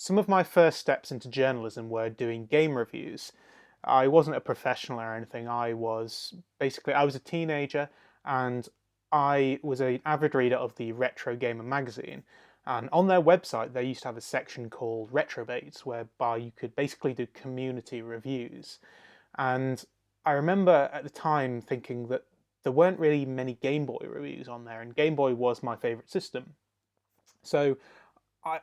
some of my first steps into journalism were doing game reviews. I wasn't a professional or anything. I was a teenager, and I was an avid reader of the Retro Gamer magazine. And on their website, they used to have a section called Retrobates, whereby you could basically do community reviews. And I remember at the time thinking that there weren't really many Game Boy reviews on there, and Game Boy was my favorite system. So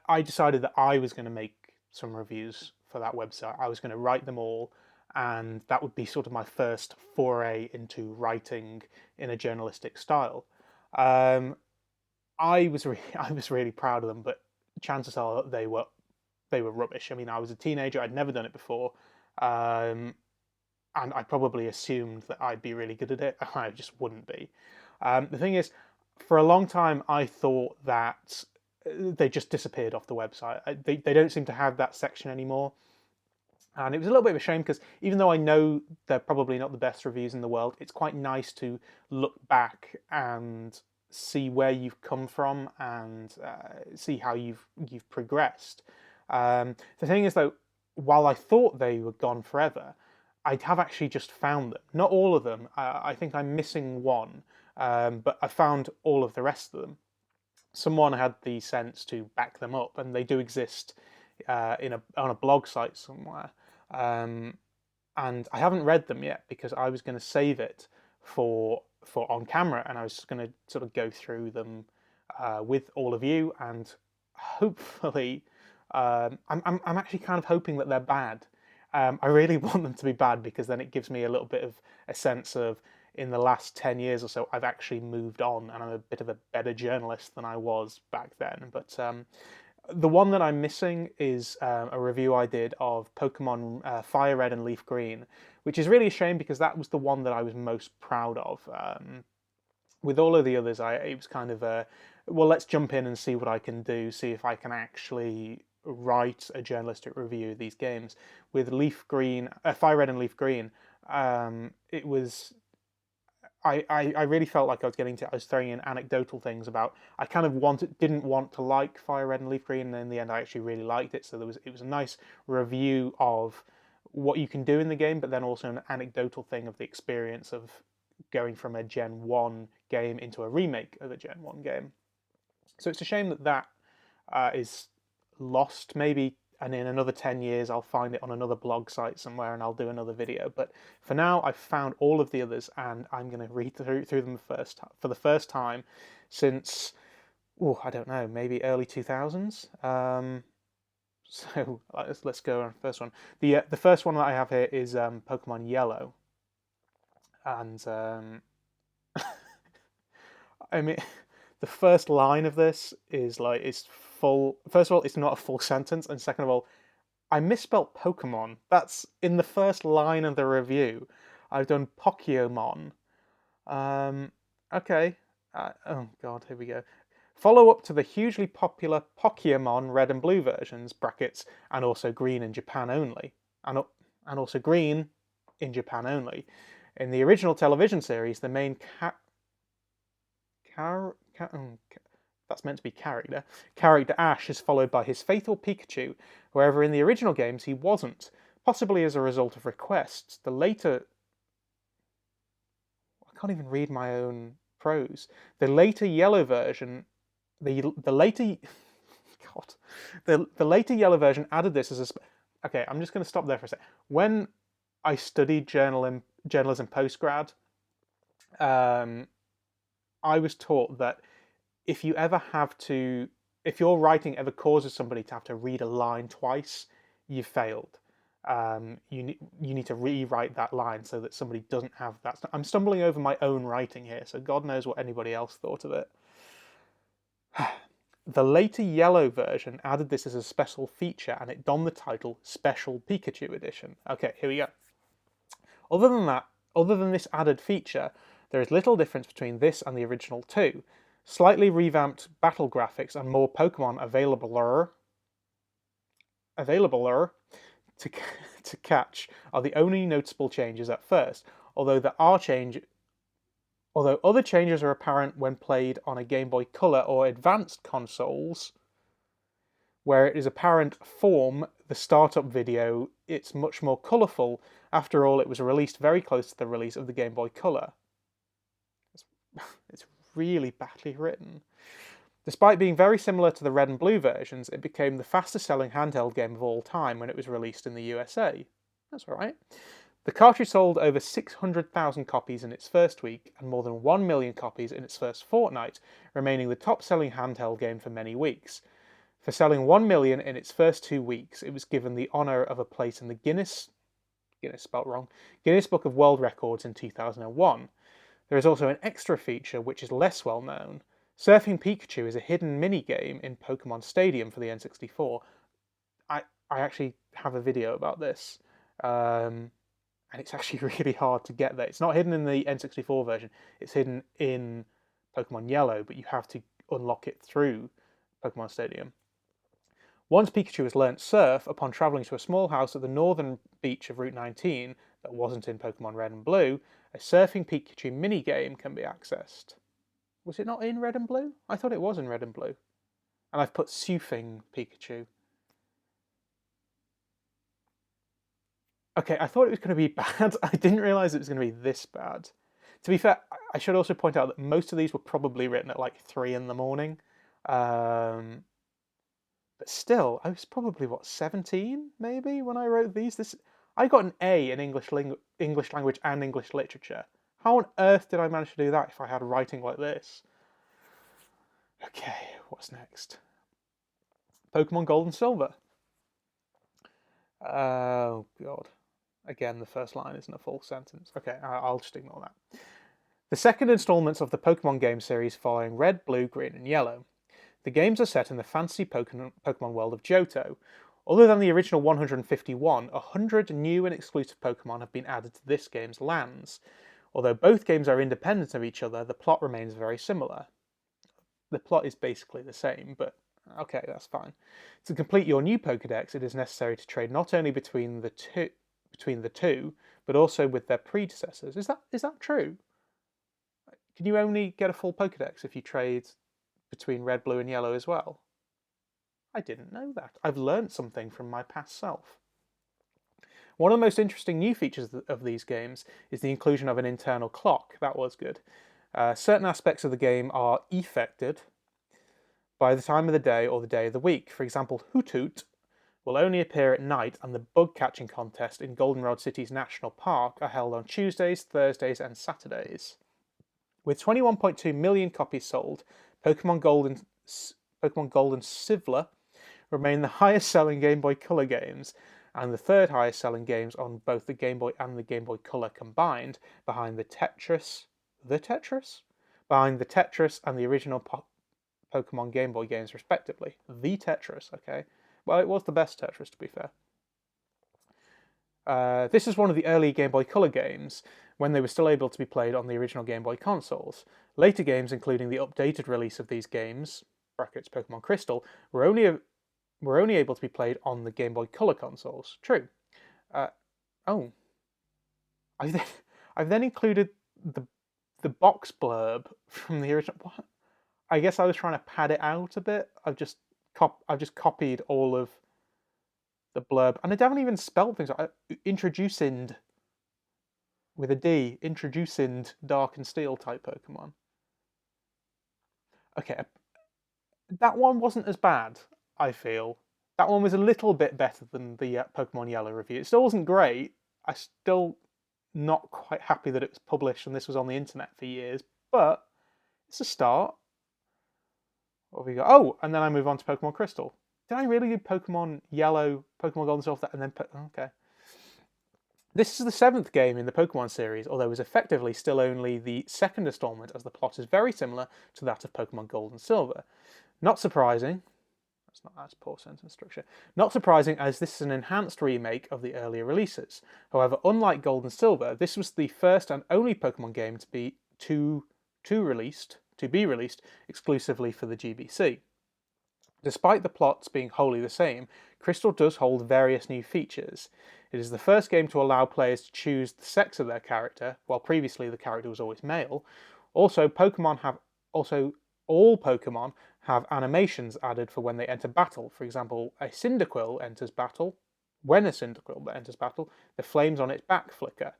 I decided that I was going to make some reviews for that website. I was going to write them all, and that would be sort of my first foray into writing in a journalistic style. Um, I was really proud of them, but chances are that they were rubbish. I mean, I was a teenager; I'd never done it before, um, and I probably assumed that I'd be really good at it, and I just wouldn't be. The thing is, for a long time, I thought that they just disappeared off the website. They don't seem to have that section anymore. And it was a little bit of a shame because even though I know they're probably not the best reviews in the world, it's quite nice to look back and see where you've come from and see how you've progressed. The thing is, though, while I thought they were gone forever, I have actually just found them. Not all of them. I think I'm missing one, but I found all of the rest of them. Someone had the sense to back them up, and they do exist on a blog site somewhere. Um, and I haven't read them yet because I was going to save it for on camera, and I was going to sort of go through them with all of you, and hopefully, I'm actually kind of hoping that they're bad. I really want them to be bad because then it gives me a little bit of a sense of in the last 10 years or so, I've actually moved on and I'm a bit of a better journalist than I was back then. But the one that I'm missing is a review I did of Pokemon Fire Red and Leaf Green, which is really a shame because that was the one that I was most proud of. With all of the others, it was kind of a, well, let's jump in and see what I can do, see if I can actually write a journalistic review of these games. With Fire Red and Leaf Green, it was I really felt like I was throwing in anecdotal things about I kind of didn't want to like Fire Red and Leaf Green, and in the end I actually really liked it. So it was a nice review of what you can do in the game, but then also an anecdotal thing of the experience of going from a Gen 1 game into a remake of a Gen 1 game. So it's a shame that is lost. Maybe, and in another 10 years, I'll find it on another blog site somewhere and I'll do another video. But for now, I've found all of the others and I'm going to read through them for the first time since, oh, I don't know, maybe early 2000s. So let's go on the first one. The first one that I have here is Pokemon Yellow. And I mean, the first line of this is full. First of all, it's not a full sentence, and second of all, I misspelt Pokemon. That's in the first line of the review. I've done Pokemon. Okay. Oh God, here we go. Follow up to the hugely popular Pokemon Red and Blue versions (brackets) and also Green in Japan only, and also Green in Japan only. In the original television series, the main that's meant to be character Ash is followed by his faithful Pikachu. However, in the original games, he wasn't, possibly as a result of requests. I can't even read my own prose. The later yellow version, the later, God, the later yellow version added this as a. Okay, I'm just going to stop there for a sec. When I studied journalism postgrad, I was taught that if you ever have to, if your writing ever causes somebody to have to read a line twice, you've failed. You need to rewrite that line so that somebody doesn't have that. I'm stumbling over my own writing here, so God knows what anybody else thought of it. The later yellow version added this as a special feature, and it donned the title Special Pikachu Edition. Okay, here we go. Other than this added feature, there is little difference between this and the original 2. Slightly revamped battle graphics and more Pokemon available to catch are the only noticeable changes at first, although other changes are apparent when played on a Game Boy Color or Advanced consoles. Where it is apparent from the startup video, it's much more colourful. After all, it was released very close to the release of the Game Boy Color. It's really badly written. Despite being very similar to the red and blue versions, it became the fastest selling handheld game of all time when it was released in the USA. That's alright. The cartridge sold over 600,000 copies in its first week and more than 1 million copies in its first fortnight, remaining the top selling handheld game for many weeks. For selling 1 million in its first 2 weeks, it was given the honour of a place in the Guinness spelt wrong, Guinness Book of World Records in 2001. There is also an extra feature which is less well known. Surfing Pikachu is a hidden mini-game in Pokemon Stadium for the N64. I actually have a video about this, and it's actually really hard to get there. It's not hidden in the N64 version, it's hidden in Pokemon Yellow, but you have to unlock it through Pokemon Stadium. Once Pikachu has learnt Surf, upon travelling to a small house at the northern beach of Route 19 that wasn't in Pokemon Red and Blue, a Surfing Pikachu mini-game can be accessed. Was it not in Red and Blue? I thought it was in Red and Blue. And I've put Surfing Pikachu. Okay, I thought it was going to be bad. I didn't realise it was going to be this bad. To be fair, I should also point out that most of these were probably written at like 3 in the morning. But still, I was probably, 17 maybe when I wrote these? I got an A in English language and English literature. How on earth did I manage to do that if I had writing like this? Okay, what's next? Pokemon Gold and Silver. Oh, God. Again, the first line isn't a full sentence. Okay, I'll just ignore that. The second installments of the Pokemon game series following Red, Blue, Green, and Yellow. The games are set in the fantasy Pokemon world of Johto. Other than the original 151, 100 new and exclusive Pokemon have been added to this game's lands. Although both games are independent of each other, the plot remains very similar. The plot is basically the same, but okay, that's fine. To complete your new Pokédex, it is necessary to trade not only between the two, but also with their predecessors. Is that true? Can you only get a full Pokédex if you trade between red, blue, and yellow as well? I didn't know that. I've learned something from my past self. One of the most interesting new features of these games is the inclusion of an internal clock. That was good. Certain aspects of the game are affected by the time of the day or the day of the week. For example, Hoot Hoot will only appear at night, and the bug catching contest in Goldenrod City's National Park are held on Tuesdays, Thursdays, and Saturdays. With 21.2 million copies sold, Pokemon Gold and Silver remain the highest selling Game Boy Color games and the third highest selling games on both the Game Boy and the Game Boy Color combined, behind the Tetris? Behind the Tetris and the original Pokemon Game Boy games respectively. The Tetris, okay. Well, it was the best Tetris, to be fair. This is one of the early Game Boy Color games, when they were still able to be played on the original Game Boy consoles. Later games, including the updated release of these games, brackets Pokemon Crystal, were only able to be played on the Game Boy Color consoles. True. I've then included the box blurb from the original. What? I guess I was trying to pad it out a bit. I've just copied all of the blurb, and I haven't even spelled things. Introducing with a D, introducing Dark and Steel type Pokemon. Okay, that one wasn't as bad, I feel. That one was a little bit better than the Pokemon Yellow review. It still wasn't great. I'm still not quite happy that it was published and this was on the internet for years, but it's a start. What have we got? Oh, and then I move on to Pokemon Crystal. Did I really do Pokemon Yellow, Pokemon Gold and Silver, and then... Okay. This is the 7th game in the Pokemon series, although it is effectively still only the second installment, as the plot is very similar to that of Pokemon Gold and Silver. Not surprising. That's poor sentence structure. Not surprising, as this is an enhanced remake of the earlier releases. However, unlike Gold and Silver, this was the first and only Pokemon game to be released exclusively for the GBC. Despite the plots being wholly the same, Crystal does hold various new features. It is the first game to allow players to choose the sex of their character, while previously the character was always male. Also, all Pokemon have animations added for when they enter battle. For example, a Cyndaquil enters battle. When a Cyndaquil enters battle, the flames on its back flicker.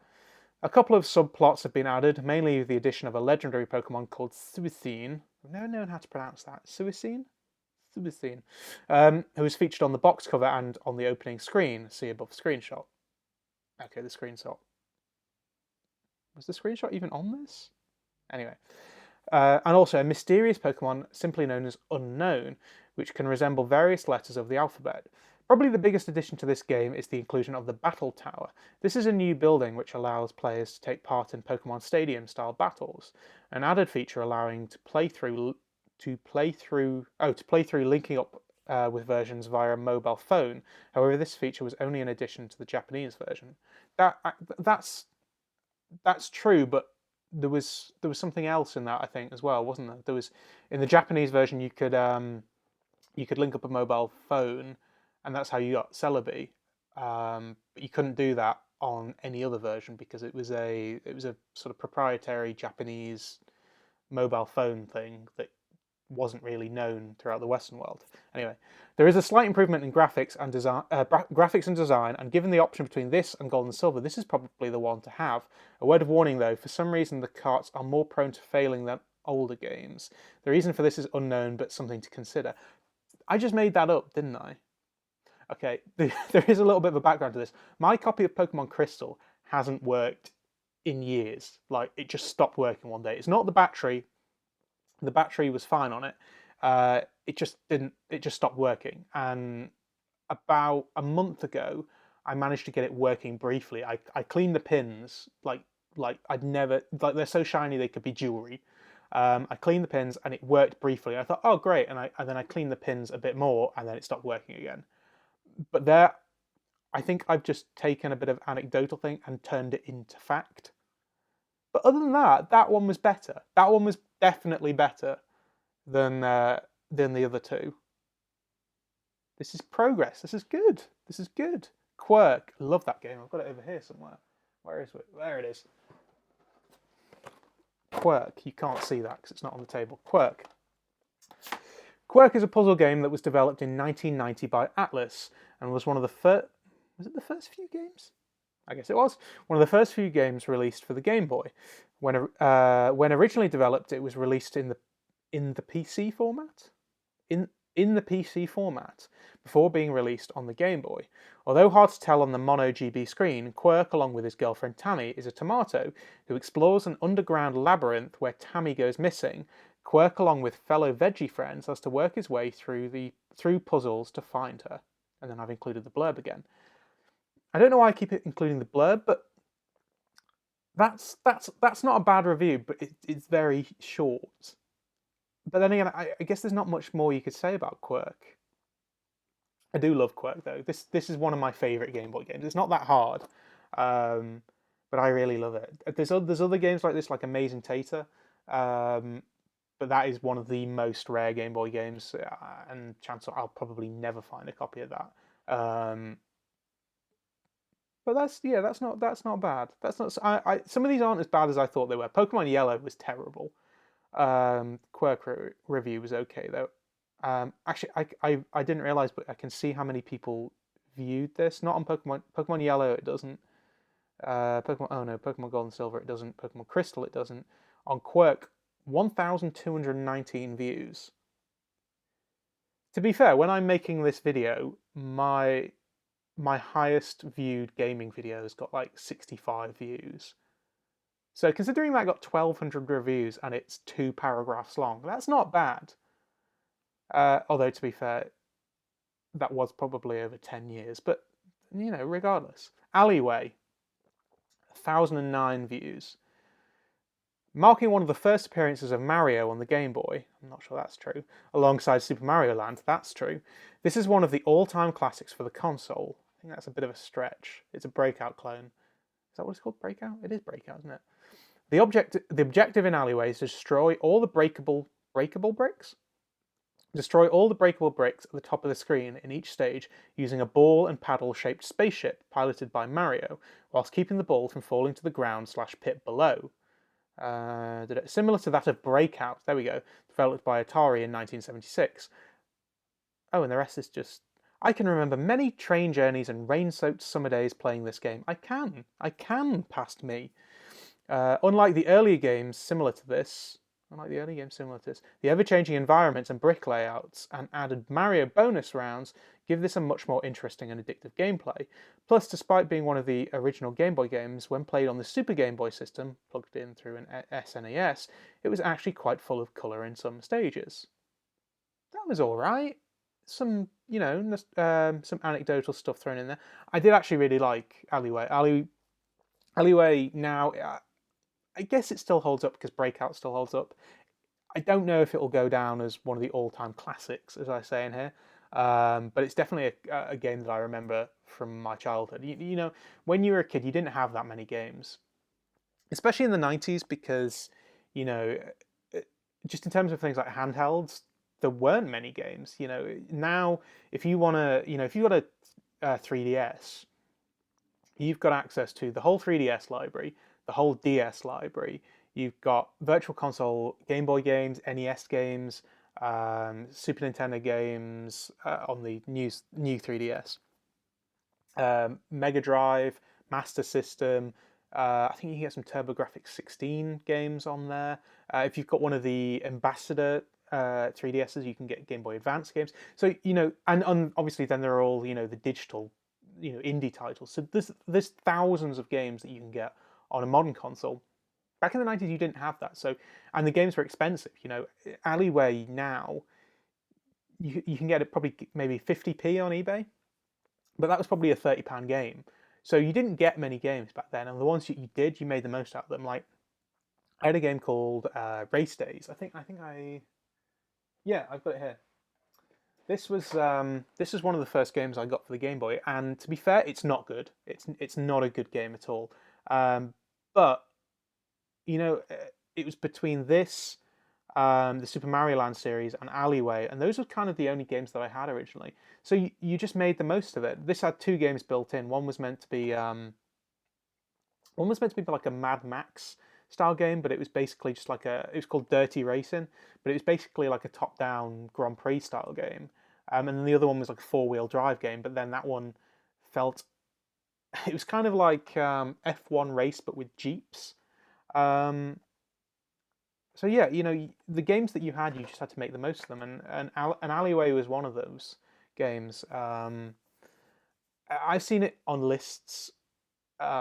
A couple of subplots have been added, mainly with the addition of a legendary Pokemon called Suicune. I've never known how to pronounce that. Suicune? Suicune. Who is featured on the box cover and on the opening screen. See above screenshot. Okay, the screenshot. Was the screenshot even on this? Anyway. And also a mysterious Pokemon simply known as Unknown, which can resemble various letters of the alphabet. Probably the biggest addition to this game is the inclusion of the Battle Tower. This is a new building which allows players to take part in Pokemon Stadium-style battles. An added feature allowing to play through linking up with versions via a mobile phone. However, this feature was only an addition to the Japanese version. That's true, but there was something else in that, I think, as well, wasn't there? There was in the Japanese version you could link up a mobile phone, and that's how you got Celebi. But you couldn't do that on any other version because it was a sort of proprietary Japanese mobile phone thing that wasn't really known throughout the Western world. Anyway, there is a slight improvement in graphics and design, and given the option between this and Gold and Silver, this is probably the one to have. A word of warning though, for some reason the carts are more prone to failing than older games. The reason for this is unknown, but something to consider. I just made that up, didn't I? Okay, there is a little bit of a background to this. My copy of Pokemon Crystal hasn't worked in years. Like, it just stopped working one day. It's not the battery. The battery was fine on it. It just didn't. It just stopped working. And about a month ago, I managed to get it working briefly. I cleaned the pins like I'd never like they're so shiny they could be jewelry. I cleaned the pins and it worked briefly. I thought, oh great, and then I cleaned the pins a bit more and then it stopped working again. But there, I think I've just taken a bit of anecdotal thing and turned it into fact. But other than that, that one was better. That one was definitely better than the other two. This is progress. This is good. This is good. Quirk. I love that game. I've got it over here somewhere. Where is it? There it is. Quirk. You can't see that because it's not on the table. Quirk. Quirk is a puzzle game that was developed in 1990 by Atlas and was one of the first... Was it the first few games? I guess it was. One of the first few games released for the Game Boy. When originally developed, it was released in the PC format? In the PC format, before being released on the Game Boy. Although hard to tell on the mono GB screen, Quirk, along with his girlfriend Tammy, is a tomato who explores an underground labyrinth where Tammy goes missing. Quirk, along with fellow veggie friends, has to work his way through puzzles to find her. And then I've included the blurb again. I don't know why I keep including the blurb, but that's not a bad review, but it's very short. But then again, I guess there's not much more you could say about Quirk. I do love Quirk though. This is one of my favourite Game Boy games. It's not that hard, but I really love it. There's other games like this, like Amazing Tater, but that is one of the most rare Game Boy games, and chances are I'll probably never find a copy of that. But that's not bad. That's not. Some of these aren't as bad as I thought they were. Pokemon Yellow was terrible. Quirk review was okay though. Actually, I didn't realize, but I can see how many people viewed this. Not on Pokemon Yellow, it doesn't. Pokemon Gold and Silver, it doesn't. Pokemon Crystal, it doesn't. On Quirk, 1,219 views. To be fair, when I'm making this video, my highest viewed gaming video has got like 65 views. So considering that got 1,200 reviews and it's 2 paragraphs long, that's not bad. Although to be fair, that was probably over 10 years. But, regardless. Alleyway, 1,009 views. Marking one of the first appearances of Mario on the Game Boy, I'm not sure that's true, alongside Super Mario Land, that's true. This is one of the all-time classics for the console. I think that's a bit of a stretch. It's a Breakout clone. Is that what it's called? Breakout? It is Breakout, isn't it? The objective in Alleyway is to destroy all the breakable bricks? Destroy all the breakable bricks at the top of the screen in each stage using a ball and paddle shaped spaceship piloted by Mario, whilst keeping the ball from falling to the ground/pit below. Similar to that of Breakout, there we go, developed by Atari in 1976. Oh, and the rest is just. I can remember many train journeys and rain-soaked summer days playing this game. Past me. Unlike the earlier games similar to this, the ever-changing environments and brick layouts and added Mario bonus rounds give this a much more interesting and addictive gameplay. Plus, despite being one of the original Game Boy games, when played on the Super Game Boy system, plugged in through an SNES, it was actually quite full of colour in some stages. That was all right. Some, some anecdotal stuff thrown in there. I did actually really like Alleyway. Alleyway now, I guess it still holds up because Breakout still holds up. I don't know if it will go down as one of the all-time classics, as I say in here, but it's definitely a game that I remember from my childhood. When you were a kid, you didn't have that many games, especially in the 90s, because, you know, just in terms of things like handhelds, there weren't many games. Now if you want to, if you've got a 3DS, you've got access to the whole 3DS library, the whole DS library. You've got Virtual Console, Game Boy games, NES games, Super Nintendo games on the new 3DS, Mega Drive, Master System. I think you can get some TurboGrafx 16 games on there. If you've got one of the Ambassador 3DSs, you can get Game Boy Advance games. So and obviously then there are all the digital, indie titles. So there's thousands of games that you can get on a modern console. Back in the 90s, you didn't have that. So, and the games were expensive. Alleyway now, you can get it probably maybe 50p on eBay, but that was probably a £30 game. So you didn't get many games back then, and the ones that you did, you made the most out of them. Like I had a game called Race Days. Yeah, I've got it here. This was one of the first games I got for the Game Boy, and to be fair, it's not good. It's not a good game at all. But it was between this, the Super Mario Land series, and Alleyway, and those were kind of the only games that I had originally. So you just made the most of it. This had two games built in. One was meant to be like a Mad Max style game, but it was basically just like it was called Dirty Racing, but it was basically like a top-down Grand Prix style game. And then the other one was like a four-wheel drive game, but then that one felt it was kind of like F1 race but with Jeeps. Um, so yeah, the games that you had, you just had to make the most of them, and Alleyway was one of those games. I've seen it on lists,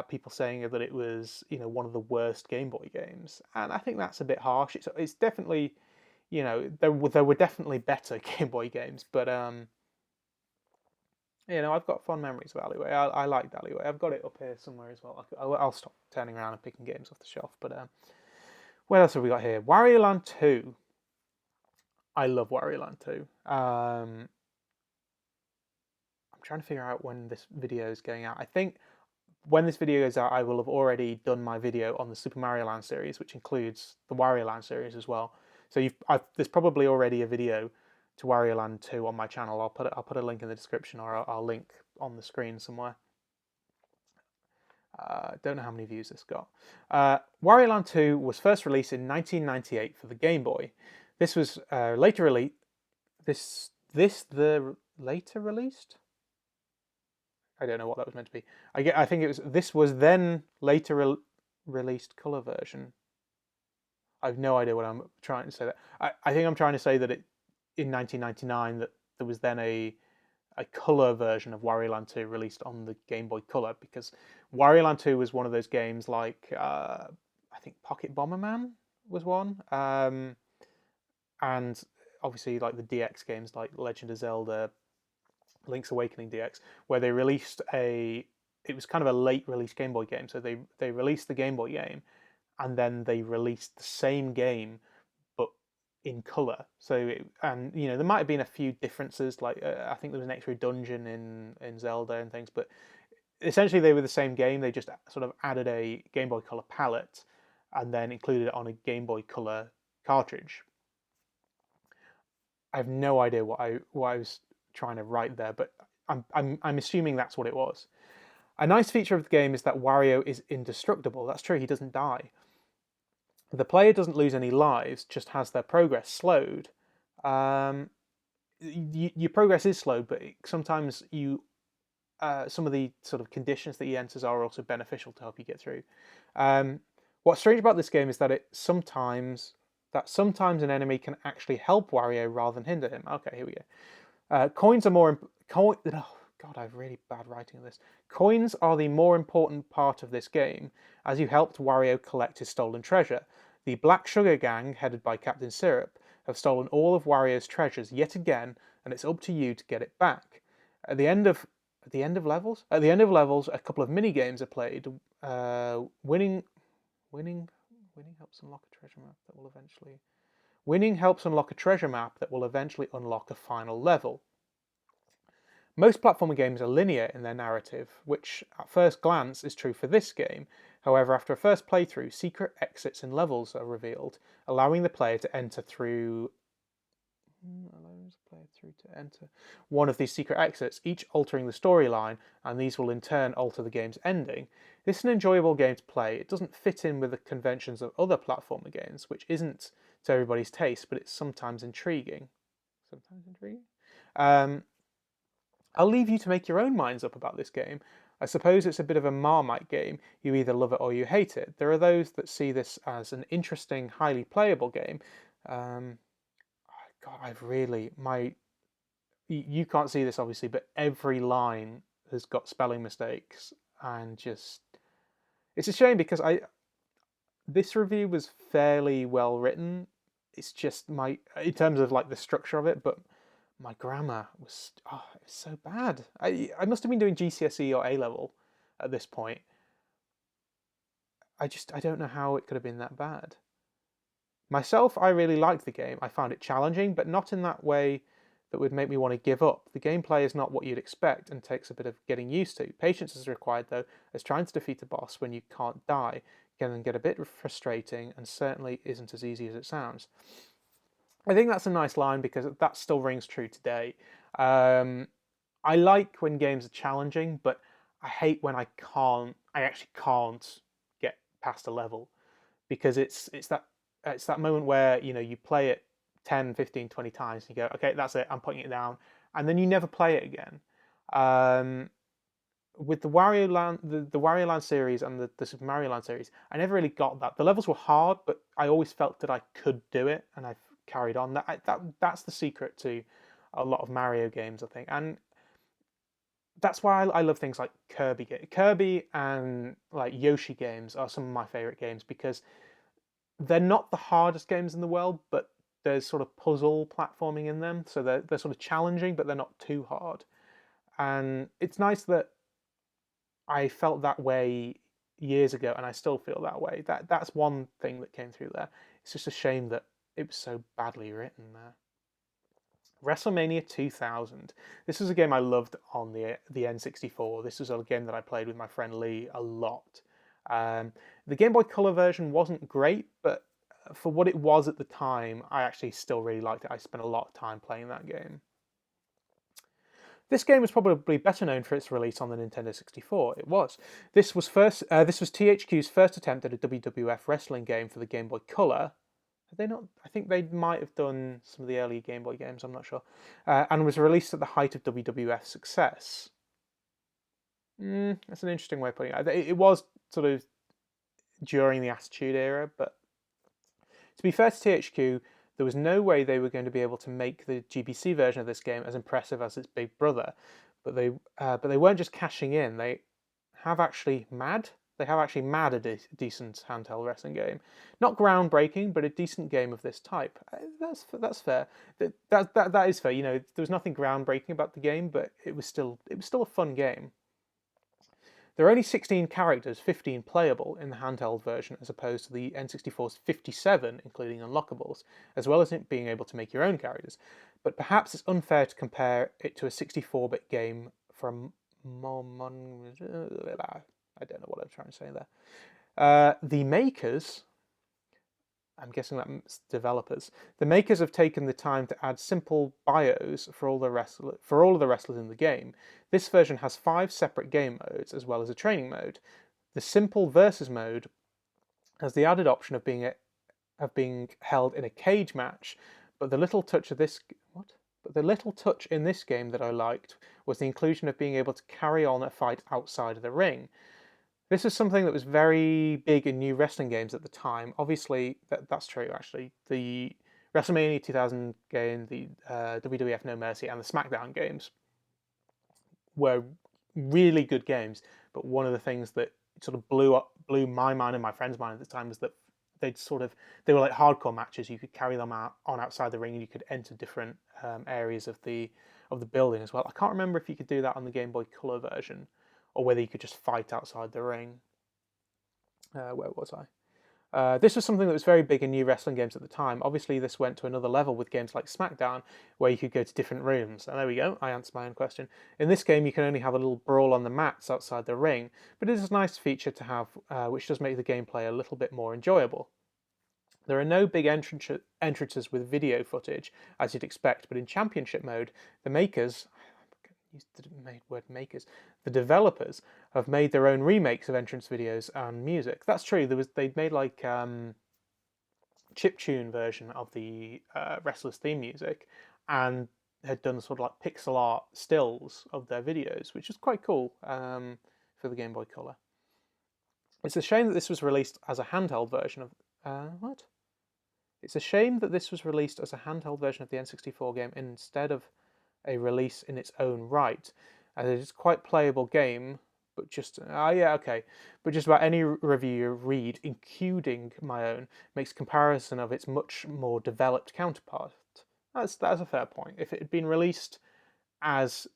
people saying that it was one of the worst Game Boy games, and I think that's a bit harsh. It's definitely there were definitely better Game Boy games, but I've got fond memories of Alleyway. I liked Alleyway. I've got it up here somewhere as well. I'll stop turning around and picking games off the shelf, but what else have we got here? Wario Land 2. I love Wario Land 2. I'm trying to figure out when this video is going out. I think when this video goes out, I will have already done my video on the Super Mario Land series, which includes the Wario Land series as well. So there's probably already a video to Wario Land 2 on my channel. I'll put a link in the description, or I'll link on the screen somewhere. Don't know how many views this got. Wario Land 2 was first released in 1998 for the Game Boy. This was later released. Later released? I don't know what that was meant to be. I think it was. This was then later released color version. I have no idea what I'm trying to say. I think I'm trying to say that in 1999 that there was then a color version of Wario Land 2 released on the Game Boy Color, because Wario Land 2 was one of those games like I think Pocket Bomberman was one, and obviously like the DX games like Legend of Zelda, Link's Awakening DX, where they released it was kind of a late release Game Boy game. So they released the Game Boy game, and then they released the same game but in color. So there might have been a few differences. Like I think there was an extra dungeon in Zelda and things, but essentially they were the same game. They just sort of added a Game Boy Color palette and then included it on a Game Boy Color cartridge. I have no idea what I was trying to write there, but I'm assuming that's what it was. A nice feature of the game is that Wario is indestructible. That's true, he doesn't die. The player doesn't lose any lives, just has their progress slowed. Um, your progress is slowed, but sometimes some of the sort of conditions that he enters are also beneficial to help you get through. Um, what's strange about this game is that sometimes an enemy can actually help Wario rather than hinder him. Okay, here we go. Coins are more oh, God, I have really bad writing on this. Coins are the more important part of this game, as you helped Wario collect his stolen treasure. The Black Sugar Gang, headed by Captain Syrup, have stolen all of Wario's treasures yet again, and it's up to you to get it back. At the end of At the end of levels, a couple of mini games are played. Winning, winning, winning helps unlock a treasure map that will eventually. Winning helps unlock a treasure map that will eventually unlock a final level. Most platformer games are linear in their narrative, which at first glance is true for this game. However, after a first playthrough, secret exits in levels are revealed, allowing the player to enter one of these secret exits, each altering the storyline, and these will in turn alter the game's ending. This is an enjoyable game to play. It doesn't fit in with the conventions of other platformer games, which isn't to everybody's taste, but it's sometimes intriguing. Sometimes intriguing? Um, I'll leave you to make your own minds up about this game. I suppose it's a bit of a Marmite game. You either love it or you hate it. There are those that see this as an interesting, highly playable game. Um, God, I've really you can't see this obviously, but every line has got spelling mistakes, and just it's a shame because I this review was fairly well written. It's just my in terms of like the structure of it, but my grammar was it was so bad. I must have been doing GCSE or A level at this point. I don't know how it could have been that bad. Myself, I really liked the game. I found it challenging, but not in that way that would make me want to give up. The gameplay is not what you'd expect and takes a bit of getting used to. Patience is required though, as trying to defeat a boss when you can't die can get a bit frustrating and certainly isn't as easy as it sounds. I think that's a nice line because that still rings true today. Um, I like when games are challenging, but I hate when I actually can't get past a level because it's that moment where you play it 10, 15, 20 times and you go, okay, that's it, I'm putting it down, and then you never play it again. Um, with the Wario Land series and the Super Mario Land series, I never really got that. The levels were hard, but I always felt that I could do it, and I've carried on. That's the secret to a lot of Mario games, I think, and that's why I love things like Kirby. Kirby and like Yoshi games are some of my favorite games because they're not the hardest games in the world, but there's sort of puzzle platforming in them, so they're sort of challenging, but they're not too hard. And it's nice that I felt that way years ago, and I still feel that way. That's one thing that came through there. It's just a shame that it was so badly written there. WrestleMania 2000. This was a game I loved on the N64. This was a game that I played with my friend Lee a lot. The Game Boy Color version wasn't great, but for what it was at the time, I actually still really liked it. I spent a lot of time playing that game. This game was probably better known for its release on the Nintendo 64. It was. This was THQ's first attempt at a WWF wrestling game for the Game Boy Color. Have they not? I think they might have done some of the early Game Boy games. I'm not sure. And was released at the height of WWF success. That's an interesting way of putting it. It was sort of during the Attitude Era, but to be fair to THQ, there was no way they were going to be able to make the GBC version of this game as impressive as its big brother. But they weren't just cashing in. They have actually mad a decent handheld wrestling game. Not groundbreaking, but a decent game of this type. That's fair. That is fair. There was nothing groundbreaking about the game, but it was still a fun game. There are only 16 characters, 15 playable in the handheld version, as opposed to the N64's 57, including unlockables, as well as it being able to make your own characters. But perhaps it's unfair to compare it to a 64-bit game from I don't know what I'm trying to say there. The makers, I'm guessing that's developers. The makers have taken the time to add simple bios for all of the wrestlers in the game. This version has 5 separate game modes as well as a training mode. The simple versus mode has the added option of being of being held in a cage match, but the little touch of this what? But the little touch in this game that I liked was the inclusion of being able to carry on a fight outside of the ring. This was something that was very big in new wrestling games at the time. Obviously, that's true, actually. The WrestleMania 2000 game, the WWF No Mercy, and the SmackDown games were really good games. But one of the things that sort of blew my mind and my friend's mind at the time was that they were like hardcore matches. You could carry them on outside the ring, and you could enter different areas of the building as well. I can't remember if you could do that on the Game Boy Color version, or whether you could just fight outside the ring. Where was I? This was something that was very big in new wrestling games at the time. Obviously, this went to another level with games like SmackDown, where you could go to different rooms. And there we go, I answered my own question. In this game, you can only have a little brawl on the mats outside the ring, but it is a nice feature to have, which does make the gameplay a little bit more enjoyable. There are no big entrances with video footage, as you'd expect, but in Championship mode, the makers, use the word makers, the developers have made their own remakes of entrance videos and music. That's true. They'd made like chiptune version of the wrestlers' theme music, and had done sort of like pixel art stills of their videos, which is quite cool for the Game Boy Color. It's a shame that this was released as a handheld version of what? It's a shame that this was released as a handheld version of the N64 game instead of a release in its own right, as it is quite playable game, but just but just about any review you read, including my own, makes comparison of its much more developed counterpart. That's a fair point. If it had been released as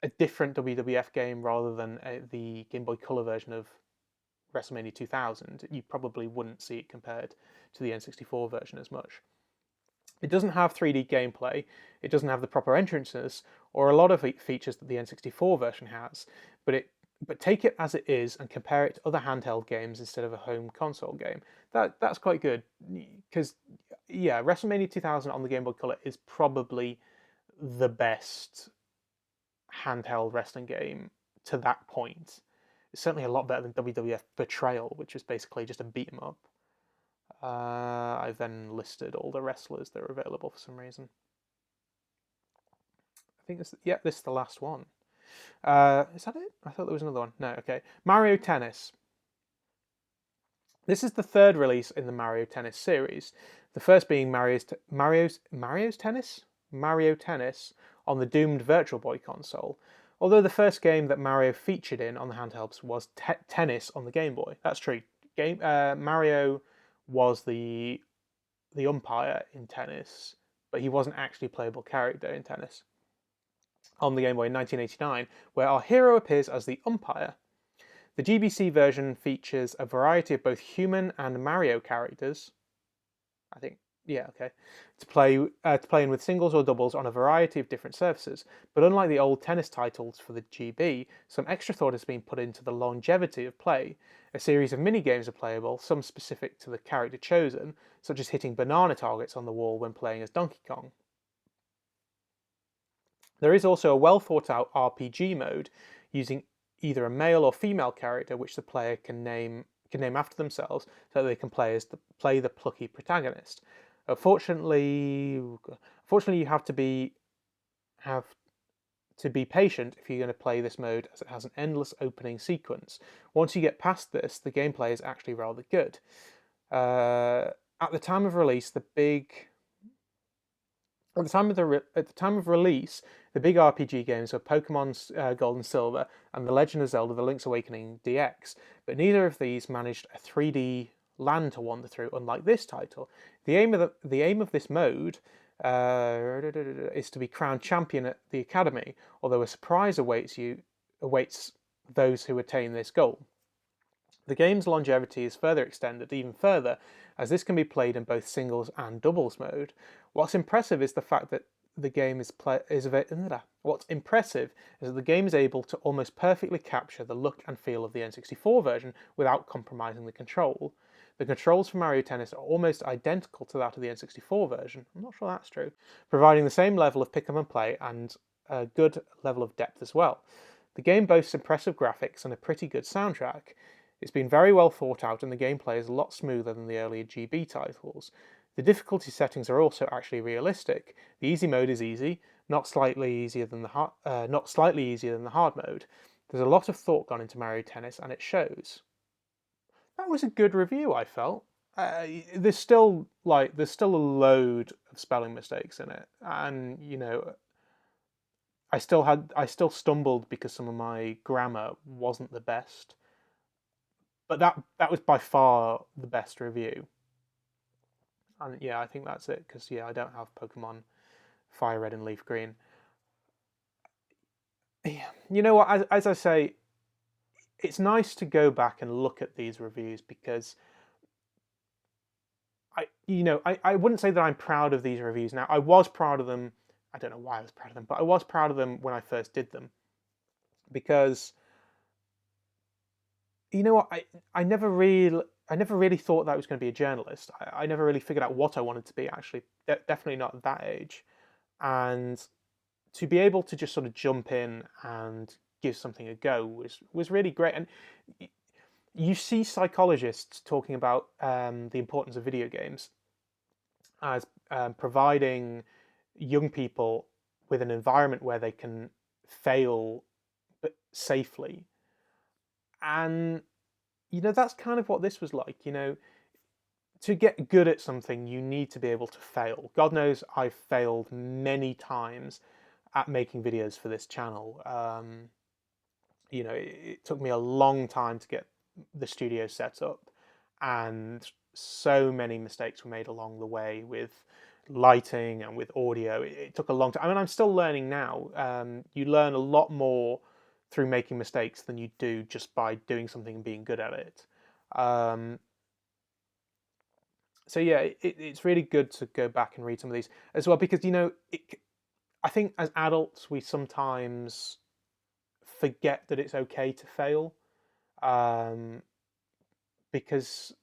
a different WWF game rather than the Game Boy Color version of WrestleMania 2000, you probably wouldn't see it compared to the N64 version as much. It doesn't have 3D gameplay, it doesn't have the proper entrances, or a lot of features that the N64 version has, but take it as it is and compare it to other handheld games instead of a home console game. That's quite good, because yeah, WrestleMania 2000 on the Game Boy Color is probably the best handheld wrestling game to that point. It's certainly a lot better than WWF Betrayal, which is basically just a beat 'em up. I've then listed all the wrestlers that are available for some reason. I think this is the last one. Is that it? I thought there was another one. No, okay. Mario Tennis. This is the third release in the Mario Tennis series. The first being Mario's Tennis? Mario Tennis on the doomed Virtual Boy console. Although the first game that Mario featured in on the handhelds was Tennis on the Game Boy. That's true. Mario was the umpire in Tennis, but he wasn't actually a playable character in Tennis. On the Game Boy in 1989, where our hero appears as the umpire. The GBC version features a variety of both human and Mario characters. I think, yeah, okay. To play in with singles or doubles on a variety of different surfaces. But unlike the old tennis titles for the GB, some extra thought has been put into the longevity of play. A series of mini-games are playable, some specific to the character chosen, such as hitting banana targets on the wall when playing as Donkey Kong. There is also a well-thought-out RPG mode using either a male or female character which the player can name after themselves so that they can play the plucky protagonist. Unfortunately, you have to be patient if you're going to play this mode, as it has an endless opening sequence. Once you get past this, the gameplay is actually rather good. At the time of release, the big RPG games were Pokemon Gold and Silver and The Legend of Zelda: The Link's Awakening DX, but neither of these managed a 3D land to wander through, unlike this title. The aim of this mode is to be crowned champion at the Academy, although a surprise awaits those who attain this goal. The game's longevity is further extended even further, as this can be played in both singles and doubles mode. What's impressive is the fact that the game What's impressive is that the game is able to almost perfectly capture the look and feel of the N64 version without compromising the control. The controls for Mario Tennis are almost identical to that of the N64 version. I'm not sure that's true, providing the same level of pick up and play and a good level of depth as well. The game boasts impressive graphics and a pretty good soundtrack. It's been very well thought out, and the gameplay is a lot smoother than the earlier GB titles. The difficulty settings are also actually realistic. The easy mode is easy, not slightly easier than not slightly easier than the hard mode. There's a lot of thought gone into Mario Tennis, and it shows. That was a good review, I felt. There's still a load of spelling mistakes in it, and I still stumbled because some of my grammar wasn't the best. But that was by far the best review. And yeah, I think that's it because yeah, I don't have Pokemon Fire Red and Leaf Green. Yeah, you know what? As I say, it's nice to go back and look at these reviews because I wouldn't say that I'm proud of these reviews now. I was proud of them. I don't know why I was proud of them, but I was proud of them when I first did them because you know what? I never really thought that I was going to be a journalist. I never really figured out what I wanted to be. Actually, definitely not at that age. And to be able to just sort of jump in and give something a go was really great. And you see psychologists talking about the importance of video games as providing young people with an environment where they can fail but safely. And that's kind of what this was like. To get good at something, you need to be able to fail. God knows I've failed many times at making videos for this channel. It took me a long time to get the studio set up, and so many mistakes were made along the way with lighting and with audio. It took a long time. I mean, I'm still learning now. You learn a lot more through making mistakes than you do just by doing something and being good at it. Um, so yeah, it's really good to go back and read some of these as well because I think as adults we sometimes forget that it's okay to fail um, because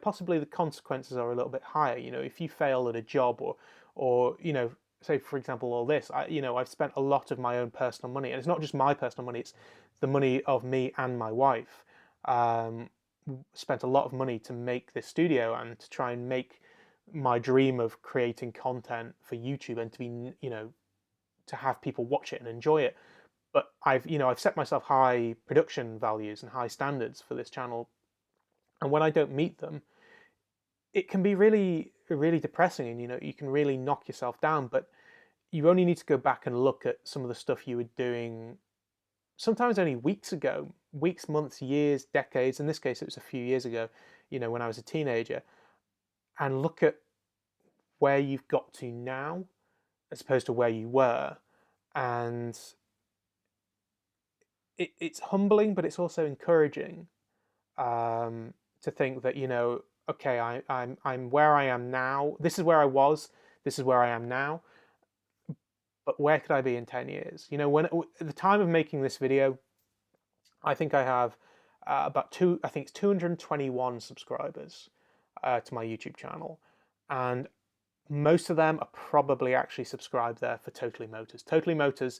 possibly the consequences are a little bit higher. If you fail at a job or say for example all this, I've spent a lot of my own personal money, and it's not just my personal money; it's the money of me and my wife. Um, Spent a lot of money to make this studio and to try and make my dream of creating content for YouTube and to be to have people watch it and enjoy it. But I've set myself high production values and high standards for this channel, and when I don't meet them, it can be really really depressing, and you can really knock yourself down. But you only need to go back and look at some of the stuff you were doing sometimes only weeks ago, weeks, months, years, decades. In this case, it was a few years ago, when I was a teenager, and look at where you've got to now as opposed to where you were. And it's humbling, but it's also encouraging to think that, okay, I'm where I am now. This is where I was. This is where I am now. But where could I be in 10 years? When at the time of making this video, I think I have I think it's 221 subscribers to my YouTube channel, and most of them are probably actually subscribed there for Totally Motors. Totally Motors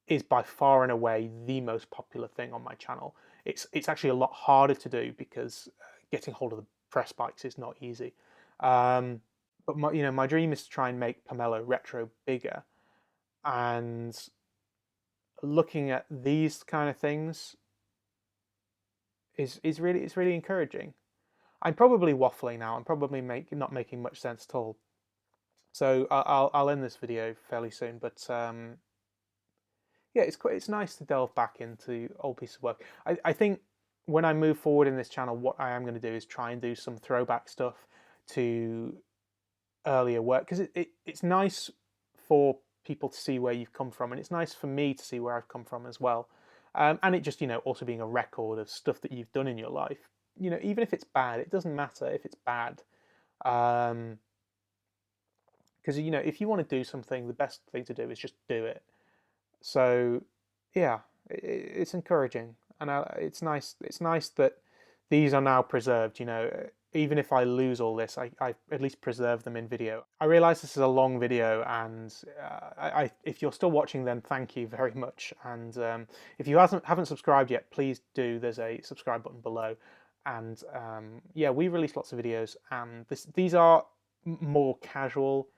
is by far and away the most popular thing on my channel. It's actually a lot harder to do because getting hold of the press bikes is not easy. Um, but my dream is to try and make Pomelo retro bigger, and looking at these kind of things is really encouraging. I'm probably waffling now. I'm probably not making much sense at all. So I'll end this video fairly soon. But yeah, it's nice to delve back into old pieces of work. I think when I move forward in this channel, what I am going to do is try and do some throwback stuff to earlier work because it's nice for people to see where you've come from, and it's nice for me to see where I've come from as well. And it just also being a record of stuff that you've done in your life. Even if it's bad, it doesn't matter if it's bad. Because if you want to do something, the best thing to do is just do it. So yeah, it's encouraging, and it's nice. It's nice that these are now preserved. even if I lose all this, I at least preserve them in video. I realize this is a long video, and if you're still watching, then thank you very much. And if you haven't subscribed yet, please do. There's a subscribe button below. And yeah, we release lots of videos, and these are more casual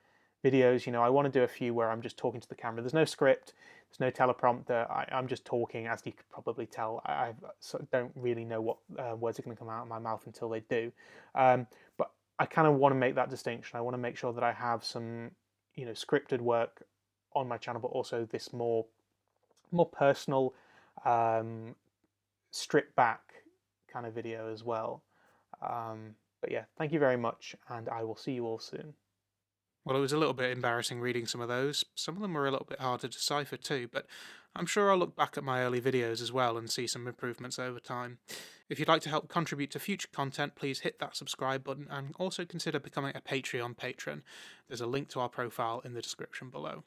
videos. You know, I want to do a few where I'm just talking to the camera. There's no script, there's no teleprompter. I'm just talking, as you could probably tell. I don't really know what words are going to come out of my mouth until they do. But I kind of want to make that distinction. I want to make sure that I have some, you know, scripted work on my channel, but also this more personal, um, stripped back kind of video as well. But yeah, thank you very much, and I will see you all soon. Well, it was a little bit embarrassing reading some of those. Some of them were a little bit hard to decipher too, but I'm sure I'll look back at my early videos as well and see some improvements over time. If you'd like to help contribute to future content, please hit that subscribe button and also consider becoming a Patreon patron. There's a link to our profile in the description below.